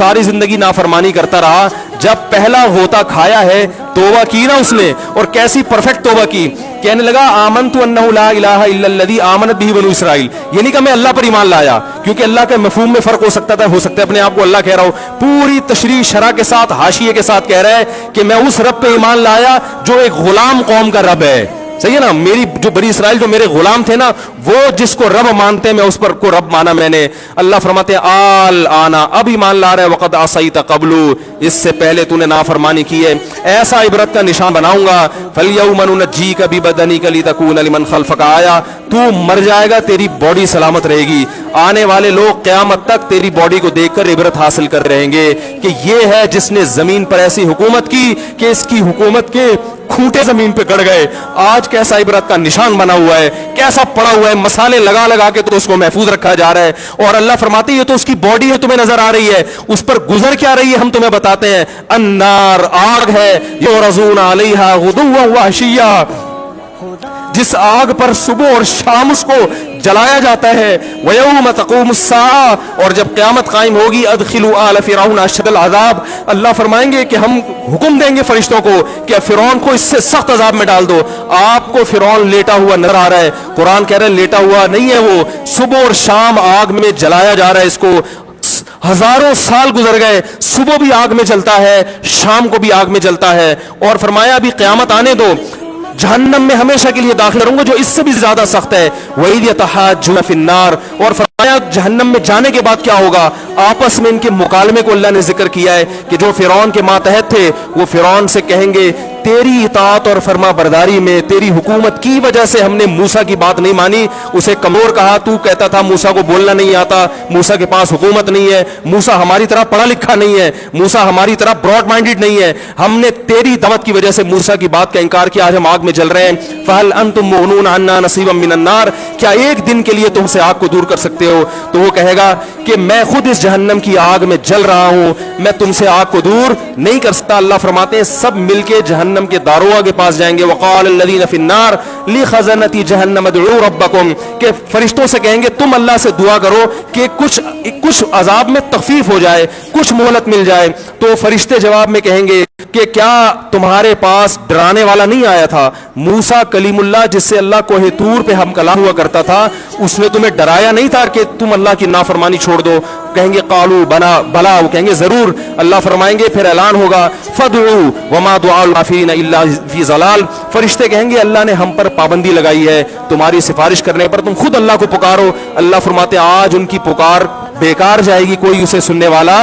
सारी जिंदगी नाफरमानी करता रहा, जब पहला होता खाया है तौबा की ना उसने, और कैसी परफेक्ट तौबा की, कहने लगा आमनतु अन्नहु ला इलाहा इल्लल्लज़ी आमनत बिही बनु इसराइल। ये नहीं कि मैं अल्लाह पर ईमान लाया, क्योंकि अल्लाह के मफहूम में फर्क हो सकता है अपने आप को अल्लाह कह रहा हो, पूरी तशरीह शरह के साथ हाशिए के साथ कह रहा है कि मैं उस रब पे ईमान लाया जो एक गुलाम कौम का रब है। सही है ना, मेरी जो बनी इसराइल जो मेरे गुलाम थे ना, वो जिसको रब मानते हैं मैं उस पर को रब माना मैंने। अल्लाह फरमाते हैं आल आना, अब ईमान ला रहा है, वक़द असैत क़ब्लु, इससे पहले तूने नाफरमानी की है, ऐसा इबरत का निशान बनाऊंगा। फल्यौम नुनज्जीका बिबदनिका लितकूना लिमन खल्फका आया, तू मर जाएगा तेरी बॉडी सलामत रहेगी, आने वाले लोग क़यामत तक तेरी बॉडी को देखकर इबरत हासिल कर रहेंगे कि ये है जिसने जमीन पर ऐसी हुकूमत की कि इसकी हुकूमत के खूंटे जमीन पे गड़ गए। आज कैसा इबरत का निशान बना हुआ है, कैसा पड़ा हुआ है, मसाले लगा लगा के तो उसको महफूज रखा जा रहा है। और अल्लाह फरमाती है तो उसकी बॉडी है तुम्हें नजर आ रही है, उस पर गुजर क्या रही है हम तुम्हें बताते हैं। अन्नार, आग है, युरज़ून अलैहा गुदुव्वन व अशिय्या, जिस आग पर सुबह और शाम उसको जलाया जाता है। वयौम तक़ूमुस्साआ, और जब क़यामत कायम होगी, अदखिलू आल फ़िरऔन अशद्दल अज़ाब, अल्लाह फरमाएंगे कि हम हुक्म देंगे फरिश्तों को कि फ़िरौन को इससे सख्त अज़ाब में डाल दो। आपको फ़िरौन लेटा हुआ नजर आ रहा है, कुरान कह रहा है लेटा हुआ नहीं है वो, सुबह और शाम आग में जलाया जा रहा है इसको। हजारों साल गुजर गए, सुबह भी आग में जलता है, शाम को भी आग में जलता है। और फरमाया अभी क़यामत आने दो, जहन्नम में हमेशा के लिए दाखिल रहूंगा जो इससे भी ज्यादा सख्त है। वही यतहाज्जुन फिन्नार, और फरमाया जहन्नम में जाने के बाद क्या होगा, आपस में इनके मुकालमे को अल्लाह ने जिक्र किया है कि जो फिरौन के मातहत थे वो फिरौन से कहेंगे तेरी इताअत और फरमा बरदारी में, तेरी हुकूमत की वजह से हमने मूसा की बात नहीं मानी। उसे कमजोर कहा, तू कहता था मूसा को बोलना नहीं आता, मूसा के पास हुकूमत नहीं है, मूसा हमारी तरह पढ़ा लिखा नहीं है, मूसा हमारी तरह ब्रॉड माइंडेड नहीं है, हमने तेरी दावत की वजह से मूसा की बात का इनकार किया, आज हम आग में जल रहे हैं। फहल अंतुम मुगनून अन्ना नसीबम मिनन नार, क्या एक दिन के लिए तुमसे आग को दूर कर सकते हो? तो वो कहेगा कि मैं खुद इस जहन्नम की आग में जल रहा हूं, मैं तुमसे आग को दूर नहीं कर सकता। अल्लाह फरमाते हैं सब मिलके जहन्नम के दारोगा के पास जाएंगे। वक़ाल लल्लज़ीना फ़िन्नार लिख़ज़नती जहन्नम उदऊ रब्बकुम, के फरिश्तों से कहेंगे तुम अल्लाह से दुआ करो कि कुछ अजाब में तखफीफ हो जाए, कुछ मोहलत मिल जाए। तो फरिश्ते जवाब में कहेंगे कि क्या तुम्हारे पास डराने वाला नहीं आया था? मूसा कलीमुल्लाह जिससे अल्लाह कोहे तूर पे हम कलाम हुआ करता था, उसने तुम्हें डराया नहीं था कि तुम अल्लाह की नाफरमानी छोड़ दो? कहेंगे कालू बना भला, वो कहेंगे जरूर। अल्लाह फरमाएंगे फिर ऐलान होगा फदउ वमा दुआउल काफिरीन इल्ला फी ज़लाल, फरिश्ते कहेंगे अल्लाह ने हम पर पाबंदी लगाई है तुम्हारी सिफारिश करने पर, तुम खुद अल्लाह को पुकारो। अल्लाह फरमाते आज उनकी पुकार बेकार जाएगी, कोई उसे सुनने वाला